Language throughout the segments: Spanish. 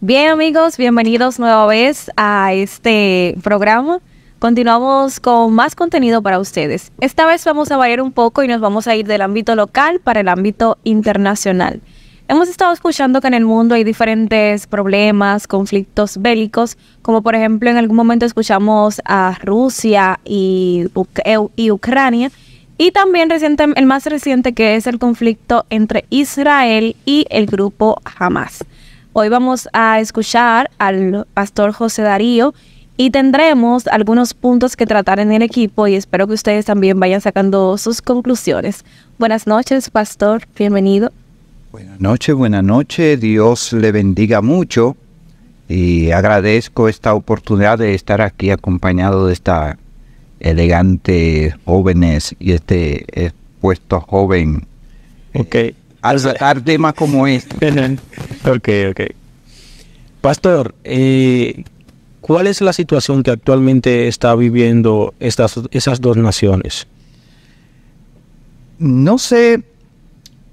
Bien, amigos, bienvenidos nueva vez a este programa. Continuamos con más contenido para ustedes. Esta vez vamos a variar un poco y nos vamos a ir del ámbito local para el ámbito internacional. Hemos estado escuchando que en el mundo hay diferentes problemas, conflictos bélicos, como por ejemplo en algún momento escuchamos a Rusia y Ucrania, y también el más reciente, que es el conflicto entre Israel y el grupo Hamas. Hoy vamos a escuchar al pastor José Darío y tendremos algunos puntos que tratar en el equipo y espero que ustedes también vayan sacando sus conclusiones. Buenas noches, pastor, bienvenido. Buenas noches, Dios le bendiga mucho y agradezco esta oportunidad de estar aquí acompañado de esta elegante jóvenes y este expuesto joven. Okay. Al tratar temas como este. Ok. Pastor, ¿cuál es la situación que actualmente está viviendo esas dos naciones? No sé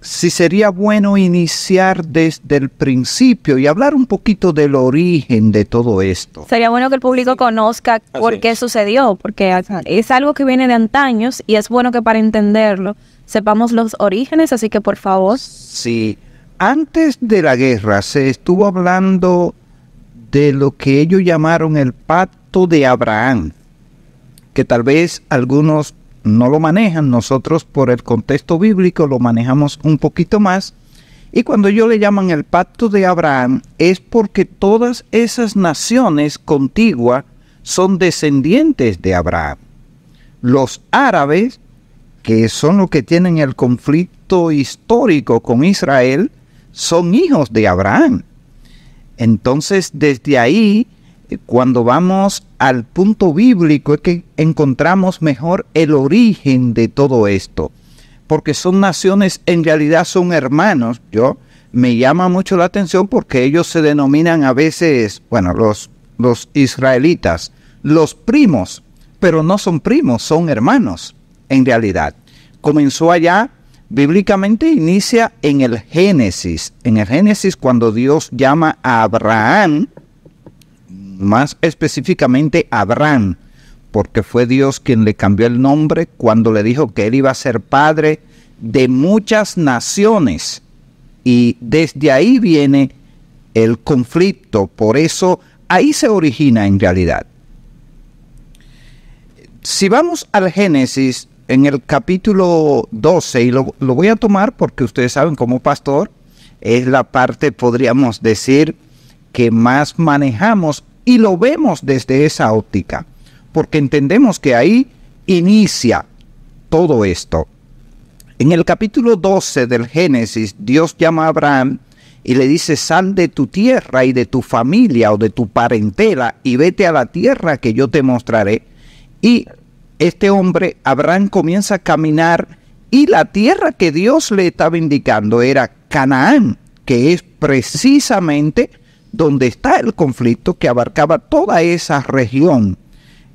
si sería bueno iniciar desde el principio y hablar un poquito del origen de todo esto. Sería bueno que el público conozca por qué sucedió, porque es algo que viene de antaños y es bueno que para entenderlo sepamos los orígenes, así que por favor. Sí, antes de la guerra se estuvo hablando de lo que ellos llamaron el pacto de Abraham, que tal vez algunos no lo manejan, nosotros por el contexto bíblico lo manejamos un poquito más, y cuando ellos le llaman el pacto de Abraham es porque todas esas naciones contiguas son descendientes de Abraham. Los árabes, que son los que tienen el conflicto histórico con Israel, son hijos de Abraham. Entonces, desde ahí, cuando vamos al punto bíblico, es que encontramos mejor el origen de todo esto. Porque son naciones, en realidad son hermanos. Me llama mucho la atención porque ellos se denominan a veces, los israelitas, los primos, pero no son primos, son hermanos. En realidad, comenzó allá, bíblicamente inicia en el Génesis. En el Génesis, cuando Dios llama a Abraham, más específicamente Abraham, porque fue Dios quien le cambió el nombre cuando le dijo que él iba a ser padre de muchas naciones. Y desde ahí viene el conflicto, por eso ahí se origina en realidad. Si vamos al Génesis, en el capítulo 12, y lo voy a tomar porque ustedes saben, como pastor, es la parte, podríamos decir, que más manejamos y lo vemos desde esa óptica, porque entendemos que ahí inicia todo esto. En el capítulo 12 del Génesis, Dios llama a Abraham y le dice: sal de tu tierra y de tu familia o de tu parentela y vete a la tierra que yo te mostraré. Y este hombre, Abraham, comienza a caminar y la tierra que Dios le estaba indicando era Canaán, que es precisamente donde está el conflicto que abarcaba toda esa región,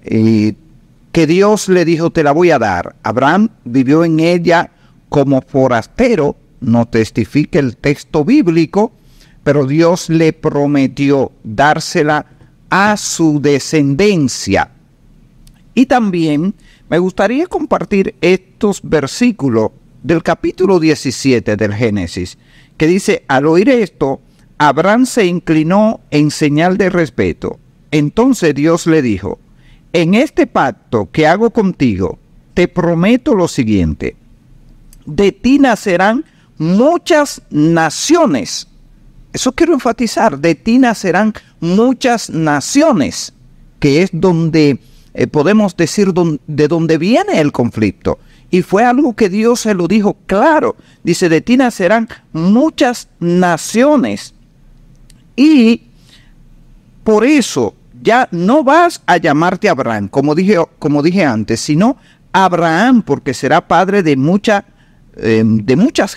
que Dios le dijo: te la voy a dar. Abraham vivió en ella como forastero, no testifica el texto bíblico, pero Dios le prometió dársela a su descendencia. Y también me gustaría compartir estos versículos del capítulo 17 del Génesis, que dice: al oír esto, Abraham se inclinó en señal de respeto. Entonces Dios le dijo: en este pacto que hago contigo, te prometo lo siguiente: de ti nacerán muchas naciones. Eso quiero enfatizar: de ti nacerán muchas naciones, que es donde podemos decir de dónde viene el conflicto. Y fue algo que Dios se lo dijo claro. Dice: de ti nacerán muchas naciones. Y por eso ya no vas a llamarte Abraham, como dije antes, sino Abraham, porque será padre de mucha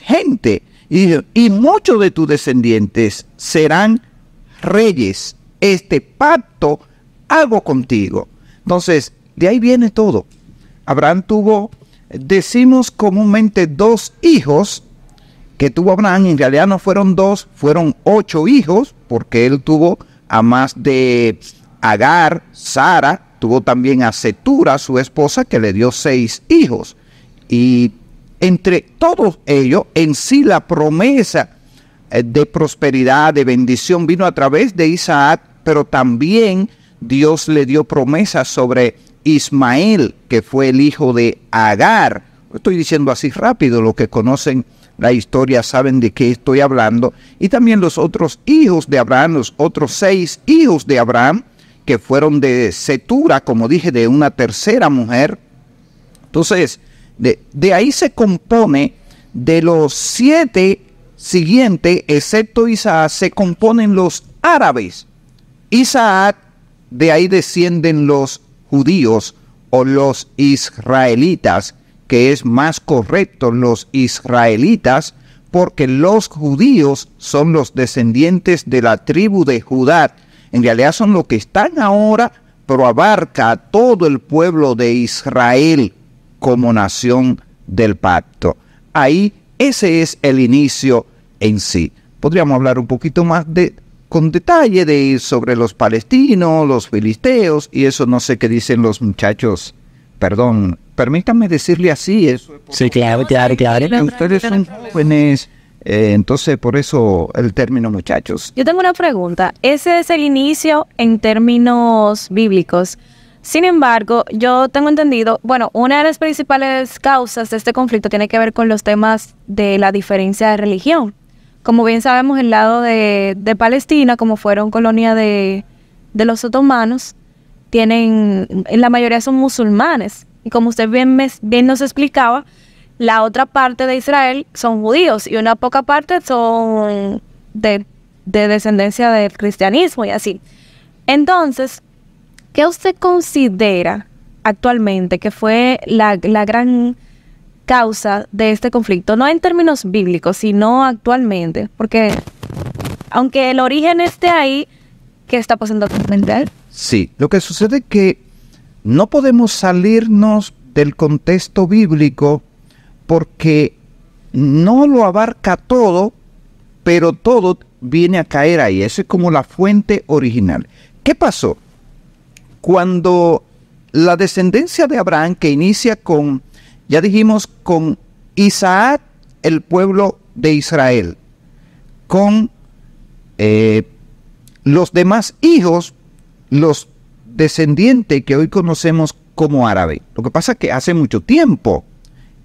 gente. Y muchos de tus descendientes serán reyes. Este pacto hago contigo. Entonces, de ahí viene todo. Abraham tuvo, decimos comúnmente, 2 hijos que tuvo Abraham. En realidad no fueron 2, fueron 8 hijos, porque él tuvo a más de Agar, Sara, tuvo también a Cetura, su esposa, que le dio 6 hijos. Y entre todos ellos, en sí la promesa de prosperidad, de bendición, vino a través de Isaac, pero también Dios le dio promesas sobre Ismael, que fue el hijo de Agar. Estoy diciendo así rápido, los que conocen la historia saben de qué estoy hablando. Y también los otros hijos de Abraham, los otros 6 hijos de Abraham, que fueron de Cetura, como dije, de una tercera mujer. Entonces, de ahí se compone, de los 7 siguientes, excepto Isaac, se componen los árabes. Isaac, de ahí descienden los judíos o los israelitas, que es más correcto los israelitas, porque los judíos son los descendientes de la tribu de Judá. En realidad son los que están ahora, pero abarca a todo el pueblo de Israel como nación del pacto. Ahí ese es el inicio en sí. Podríamos hablar un poquito más con detalle sobre los palestinos, los filisteos, y eso no sé qué dicen los muchachos. Perdón, permítanme decirle así. Eso sí, claro. Ustedes son jóvenes, entonces por eso el término muchachos. Yo tengo una pregunta. Ese es el inicio en términos bíblicos. Sin embargo, yo tengo entendido, bueno, una de las principales causas de este conflicto tiene que ver con los temas de la diferencia de religión. Como bien sabemos, el lado de Palestina, como fueron colonia de los otomanos, la mayoría son musulmanes. Y como usted bien nos explicaba, la otra parte de Israel son judíos y una poca parte son de descendencia del cristianismo y así. Entonces, ¿qué usted considera actualmente que fue la gran causa de este conflicto? No en términos bíblicos, sino actualmente. Porque aunque el origen esté ahí, ¿qué está pasando actualmente? Sí, lo que sucede es que no podemos salirnos del contexto bíblico porque no lo abarca todo, pero todo viene a caer ahí. Esa es como la fuente original. ¿Qué pasó? Cuando la descendencia de Abraham, que inicia con, ya dijimos, con Isaac, el pueblo de Israel, con los demás hijos, los descendientes que hoy conocemos como árabes. Lo que pasa es que hace mucho tiempo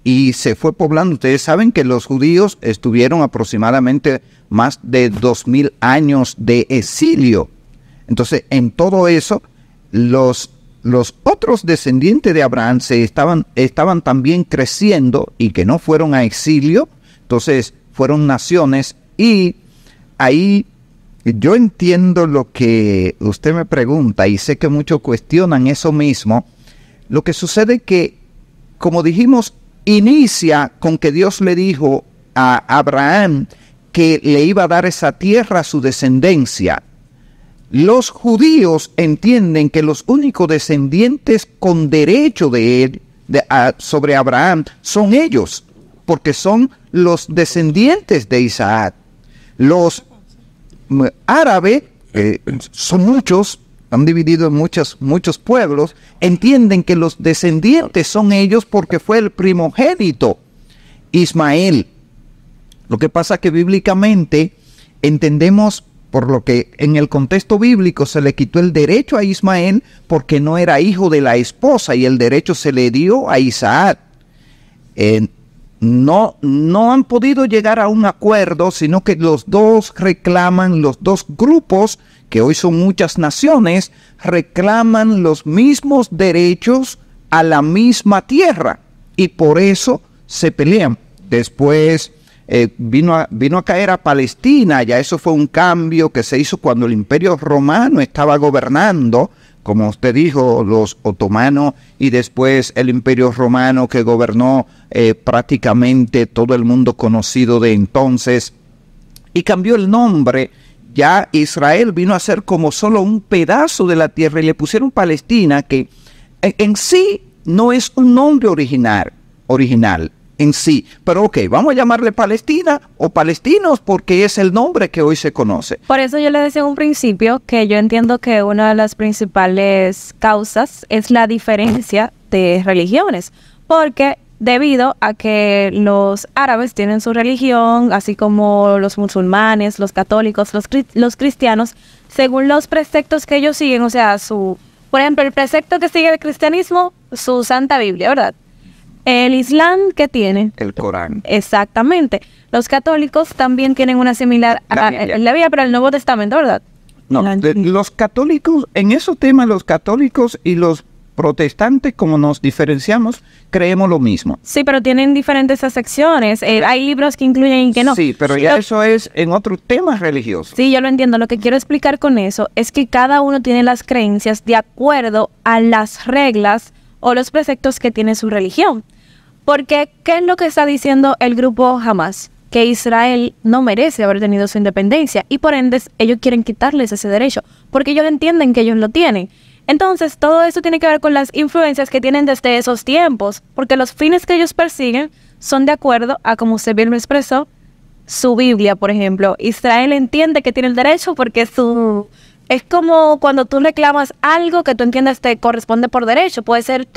y se fue poblando. Ustedes saben que los judíos estuvieron aproximadamente más de 2000 años de exilio. Entonces, en todo eso, los otros descendientes de Abraham estaban también creciendo y que no fueron a exilio. Entonces, fueron naciones y ahí yo entiendo lo que usted me pregunta y sé que muchos cuestionan eso mismo. Lo que sucede es que, como dijimos, inicia con que Dios le dijo a Abraham que le iba a dar esa tierra a su descendencia. Los judíos entienden que los únicos descendientes con derecho de él, sobre Abraham, son ellos, porque son los descendientes de Isaac. Los árabes, son muchos, han dividido en muchos pueblos, entienden que los descendientes son ellos porque fue el primogénito, Ismael. Lo que pasa es que bíblicamente entendemos, por lo que en el contexto bíblico se le quitó el derecho a Ismael porque no era hijo de la esposa y el derecho se le dio a Isaac. No han podido llegar a un acuerdo, sino que los dos grupos, que hoy son muchas naciones, reclaman los mismos derechos a la misma tierra y por eso se pelean. Después vino a caer a Palestina. Ya eso fue un cambio que se hizo cuando el Imperio Romano estaba gobernando, como usted dijo, los otomanos, y después el Imperio Romano que gobernó prácticamente todo el mundo conocido de entonces, y cambió el nombre. Ya Israel vino a ser como solo un pedazo de la tierra y le pusieron Palestina, que en sí no es un nombre original. en sí. Pero ok, vamos a llamarle Palestina o palestinos porque es el nombre que hoy se conoce. Por eso yo le decía en un principio que yo entiendo que una de las principales causas es la diferencia de religiones, porque debido a que los árabes tienen su religión, así como los musulmanes, los católicos, los cristianos, según los preceptos que ellos siguen, o sea, por ejemplo, el precepto que sigue el cristianismo, su Santa Biblia, ¿verdad? El Islam, ¿qué tiene? El Corán. Exactamente. Los católicos también tienen una similar a la Biblia, pero el Nuevo Testamento, ¿verdad? No, los católicos, en esos temas, los católicos y los protestantes, como nos diferenciamos, creemos lo mismo. Sí, pero tienen diferentes secciones. Hay libros que incluyen y que no. Sí, pero ya eso es en otros temas religiosos. Sí, yo lo entiendo. Lo que quiero explicar con eso es que cada uno tiene las creencias de acuerdo a las reglas o los preceptos que tiene su religión. Porque, ¿qué es lo que está diciendo el grupo Hamas? Que Israel no merece haber tenido su independencia y por ende ellos quieren quitarles ese derecho, porque ellos entienden que ellos lo tienen. Entonces, todo eso tiene que ver con las influencias que tienen desde esos tiempos, porque los fines que ellos persiguen son de acuerdo a, como usted bien lo expresó, su Biblia, por ejemplo. Israel entiende que tiene el derecho porque es como cuando tú reclamas algo que tú entiendes te corresponde por derecho. Puede ser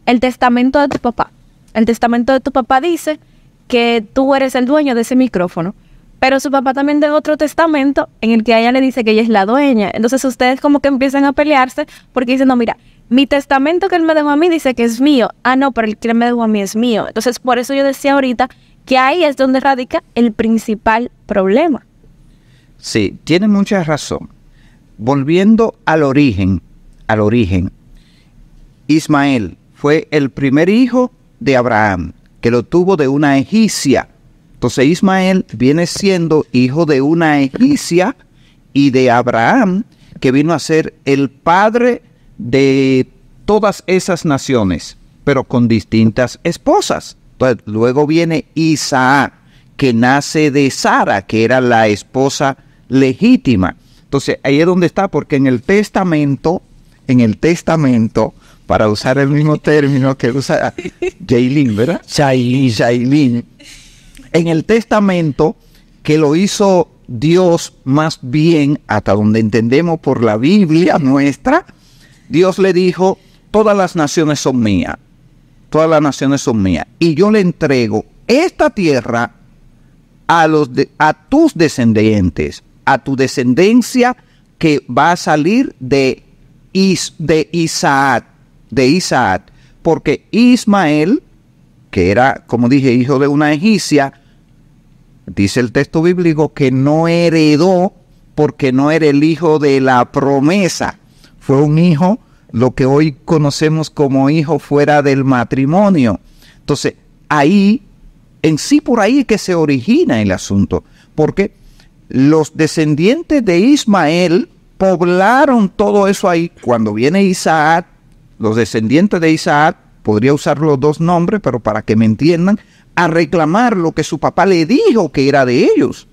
el testamento de tu papá. El testamento de tu papá dice que tú eres el dueño de ese micrófono. Pero su papá también de otro testamento en el que a ella le dice que ella es la dueña. Entonces ustedes como que empiezan a pelearse porque dicen, no, mira, mi testamento que él me dejó a mí dice que es mío. Ah, no, pero el que él me dejó a mí es mío. Entonces por eso yo decía ahorita que ahí es donde radica el principal problema. Sí, tiene mucha razón. Volviendo al origen, Ismael fue el primer hijo de Abraham, que lo tuvo de una egipcia. Entonces Ismael viene siendo hijo de una egipcia y de Abraham, que vino a ser el padre de todas esas naciones, pero con distintas esposas. Entonces, luego viene Isaac, que nace de Sara, que era la esposa legítima. Entonces ahí es donde está, porque en el testamento, para usar el mismo término que usa Jaylin, ¿verdad? Jaylin. En el testamento que lo hizo Dios más bien, hasta donde entendemos por la Biblia nuestra, Dios le dijo, todas las naciones son mías, y yo le entrego esta tierra a tus descendientes, a tu descendencia que va a salir de Isaac, porque Ismael, que era, como dije, hijo de una egipcia, dice el texto bíblico que no heredó porque no era el hijo de la promesa. Fue un hijo, lo que hoy conocemos como hijo fuera del matrimonio. Entonces, ahí, en sí por ahí es que se origina el asunto, porque los descendientes de Ismael poblaron todo eso ahí. Cuando viene Isaac, los descendientes de Isaac, podría usar los dos nombres, pero para que me entiendan, a reclamar lo que su papá le dijo que era de ellos.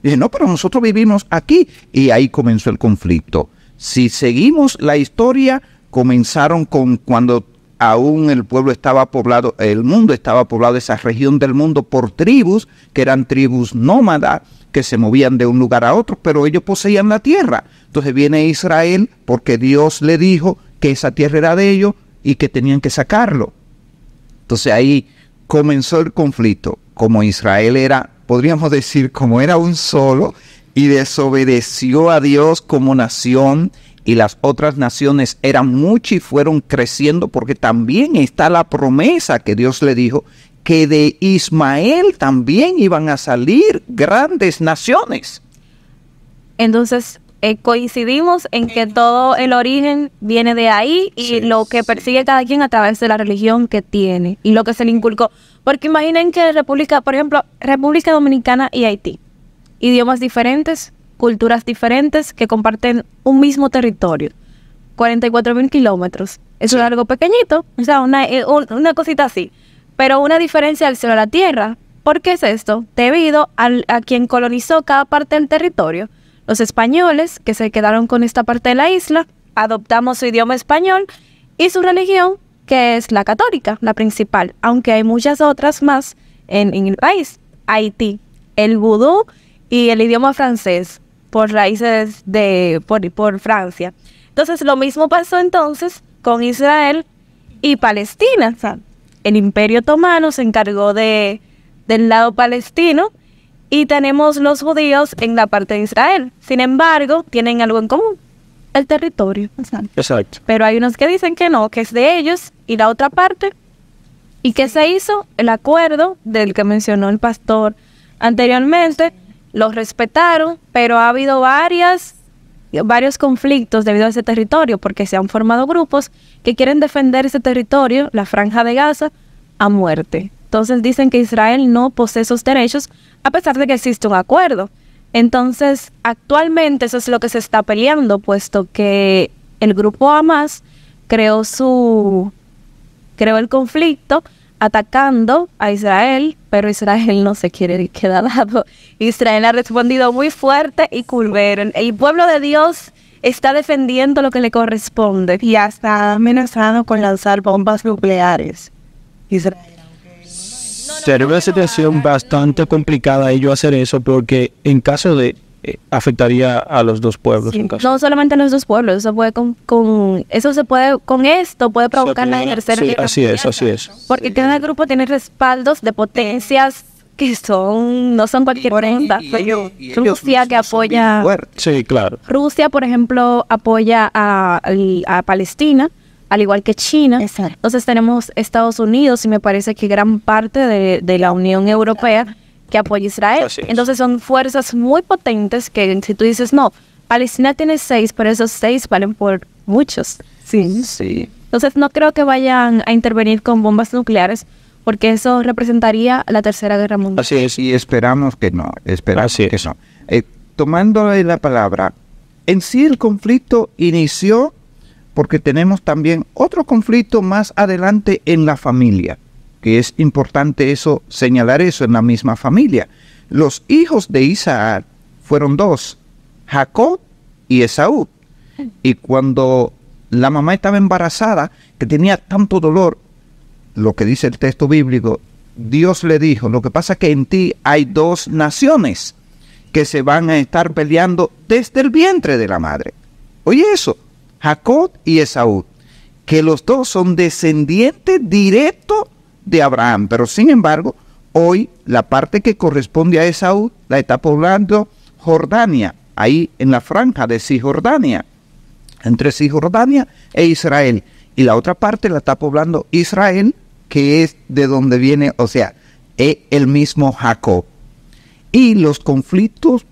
Dice, no, pero nosotros vivimos aquí. Y ahí comenzó el conflicto. Si seguimos la historia, comenzaron con cuando aún el pueblo estaba poblado, el mundo estaba poblado, esa región del mundo, por tribus, que eran tribus nómadas, que se movían de un lugar a otro, pero ellos poseían la tierra. Entonces viene Israel, porque Dios le dijo que esa tierra era de ellos y que tenían que sacarlo. Entonces ahí comenzó el conflicto. Como Israel era, podríamos decir, como era un solo, y desobedeció a Dios como nación, y las otras naciones eran muchas y fueron creciendo, porque también está la promesa que Dios le dijo, que de Ismael también iban a salir grandes naciones. Entonces, coincidimos en que todo el origen viene de ahí y sí, lo que persigue cada quien a través de la religión que tiene y lo que se le inculcó. Porque imaginen que por ejemplo, República Dominicana y Haití, idiomas diferentes, culturas diferentes que comparten un mismo territorio, 44,000 kilómetros. Eso es algo pequeñito, o sea, una cosita así, pero una diferencia al cielo a la tierra. ¿Por qué es esto? Debido a quien colonizó cada parte del territorio. Los españoles, que se quedaron con esta parte de la isla, adoptamos su idioma español y su religión que es la católica, la principal, aunque hay muchas otras más en el país. Haití, el vudú y el idioma francés, por raíces por Francia. Entonces, lo mismo pasó entonces con Israel y Palestina. O sea, el Imperio Otomano se encargó del lado palestino y tenemos los judíos en la parte de Israel. Sin embargo, tienen algo en común, el territorio. Exacto. Pero hay unos que dicen que no, que es de ellos, y la otra parte. ¿Y qué se hizo? El acuerdo del que mencionó el pastor anteriormente, lo respetaron, pero ha habido varios conflictos debido a ese territorio, porque se han formado grupos que quieren defender ese territorio, la Franja de Gaza, a muerte. Entonces dicen que Israel no posee esos derechos, a pesar de que existe un acuerdo. Entonces, actualmente eso es lo que se está peleando, puesto que el grupo Hamas creó el conflicto atacando a Israel, pero Israel no se quiere quedar dado. Israel ha respondido muy fuerte y culpero. El pueblo de Dios está defendiendo lo que le corresponde. Y hasta amenazado con lanzar bombas nucleares. Israel. Sería una situación bastante complicada ellos hacer eso, porque en caso de afectaría a los dos pueblos. Sí, no solamente a los dos pueblos, eso puede con esto puede provocar la tercera guerra mundial. Así es. Porque cada grupo tiene respaldos de potencias que no son cualquier cosa. Rusia, que apoya. Sí, claro. Rusia, por ejemplo, apoya a Palestina, al igual que China. Exacto. Entonces tenemos Estados Unidos y me parece que gran parte de la Unión Europea que apoya a Israel. Entonces son fuerzas muy potentes que si tú dices, no, Palestina tiene 6, pero esos 6 valen por muchos. Sí. Entonces no creo que vayan a intervenir con bombas nucleares, porque eso representaría la tercera guerra mundial. Así es. Y esperamos que no. Así es. No. Tomando la palabra, en sí el conflicto inició porque tenemos también otro conflicto más adelante en la familia, que es importante señalar eso en la misma familia. Los hijos de Isaac fueron 2, Jacob y Esaú. Y cuando la mamá estaba embarazada, que tenía tanto dolor, lo que dice el texto bíblico, Dios le dijo, lo que pasa es que en ti hay 2 naciones que se van a estar peleando desde el vientre de la madre. Oye eso, Jacob y Esaú, que los 2 son descendientes directos de Abraham, pero sin embargo, hoy la parte que corresponde a Esaú la está poblando Jordania, ahí en la franja de Cisjordania, entre Cisjordania e Israel, y la otra parte la está poblando Israel, que es de donde viene, o sea, es el mismo Jacob. Y los conflictos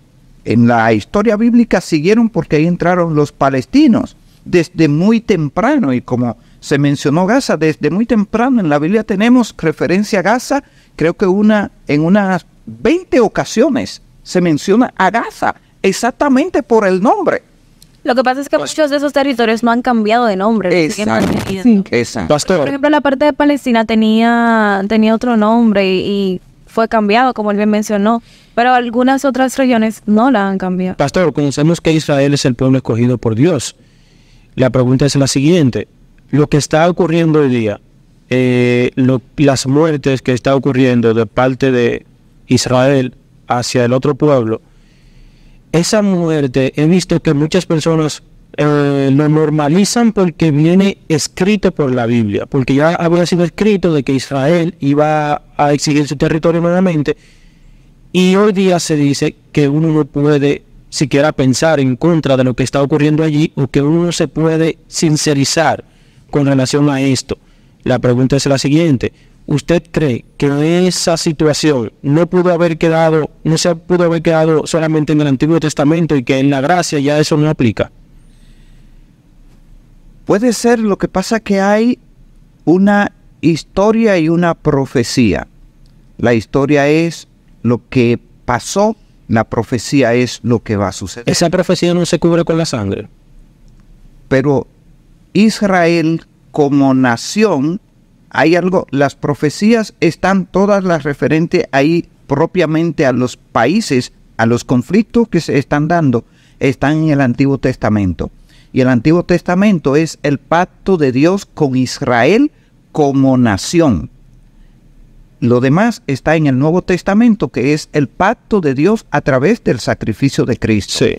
en la historia bíblica siguieron porque ahí entraron los palestinos desde muy temprano, y como se mencionó Gaza, desde muy temprano en la Biblia tenemos referencia a Gaza, creo que en unas 20 ocasiones se menciona a Gaza, exactamente por el nombre. Lo que pasa es que muchos de esos territorios no han cambiado de nombre. Exacto. Por ejemplo, la parte de Palestina tenía otro nombre y fue cambiado, como él bien mencionó, pero algunas otras regiones no la han cambiado. Pastor, conocemos que Israel es el pueblo escogido por Dios. La pregunta es la siguiente: lo que está ocurriendo hoy día, las muertes que está ocurriendo de parte de Israel hacia el otro pueblo, esa muerte, he visto que muchas personas lo normalizan porque viene escrito por la Biblia, porque ya había sido escrito de que Israel iba a exigir su territorio nuevamente, y hoy día se dice que uno no puede siquiera pensar en contra de lo que está ocurriendo allí, o que uno no se puede sincerizar con relación a esto. La pregunta es la siguiente: ¿usted cree que esa situación no se pudo haber quedado solamente en el Antiguo Testamento y que en la gracia ya eso no aplica? Puede ser, lo que pasa que hay una historia y una profecía. La historia es lo que pasó, la profecía es lo que va a suceder. Esa profecía no se cubre con la sangre. Pero Israel como nación, hay algo, las profecías están todas las referentes ahí propiamente a los países, a los conflictos que se están dando, están en el Antiguo Testamento. Y el Antiguo Testamento es el pacto de Dios con Israel como nación. Lo demás está en el Nuevo Testamento, que es el pacto de Dios a través del sacrificio de Cristo. Sí.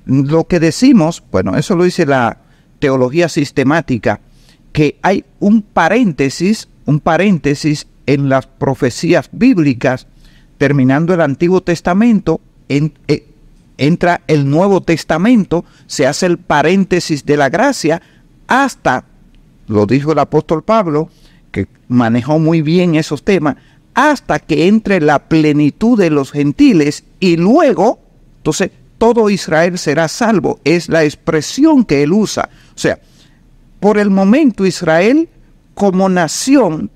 Lo que decimos, bueno, eso lo dice la teología sistemática, que hay un paréntesis en las profecías bíblicas. Terminando el Antiguo Testamento, entra el Nuevo Testamento, se hace el paréntesis de la gracia hasta, lo dijo el apóstol Pablo, que manejó muy bien esos temas, hasta que entre la plenitud de los gentiles y luego, entonces, todo Israel será salvo. Es la expresión que él usa. O sea, por el momento Israel como nación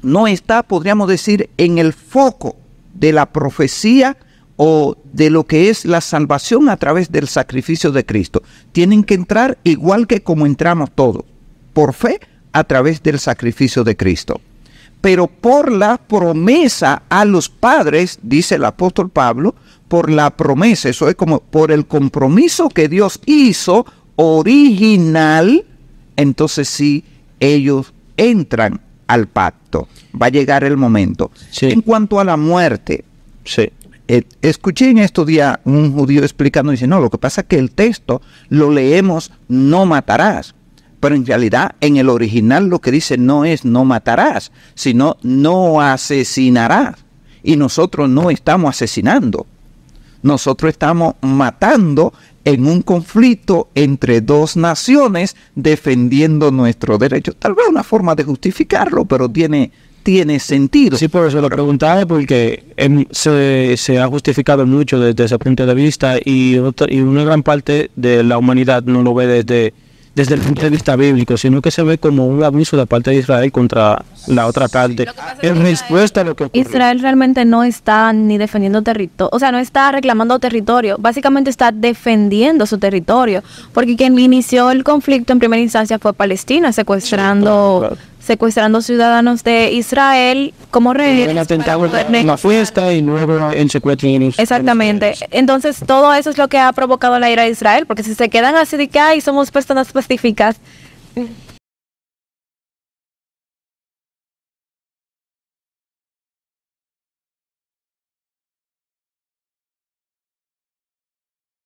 no está, podríamos decir, en el foco de la profecía o de lo que es la salvación a través del sacrificio de Cristo. Tienen que entrar igual que como entramos todos, por fe a través del sacrificio de Cristo. Pero por la promesa a los padres, dice el apóstol Pablo, por la promesa, eso es como por el compromiso que Dios hizo original, entonces sí, ellos entran al pacto. Va a llegar el momento. Sí. En cuanto a la muerte, Sí. Escuché en estos días un judío explicando, dice, no, lo que pasa es que el texto lo leemos, no matarás. Pero en realidad, en el original lo que dice no es no matarás, sino no asesinarás. Y nosotros no estamos asesinando. Nosotros estamos matando en un conflicto entre dos naciones defendiendo nuestro derecho. Tal vez una forma de justificarlo, pero tiene sentido. Sí, por eso lo preguntaba, porque se ha justificado mucho desde ese punto de vista y una gran parte de la humanidad no lo ve desde el punto de vista bíblico, sino que se ve como un abuso de parte de Israel contra la otra parte. En respuesta a lo que ocurrió. Israel realmente no está ni defendiendo territorio, o sea, no está reclamando territorio, básicamente está defendiendo su territorio, porque quien inició el conflicto en primera instancia fue Palestina, secuestrando ciudadanos de Israel como rehenes. Una fiesta y luego en secuestro. Exactamente. Entonces, todo eso es lo que ha provocado la ira de Israel, porque si se quedan así de que, ay, somos personas pacíficas,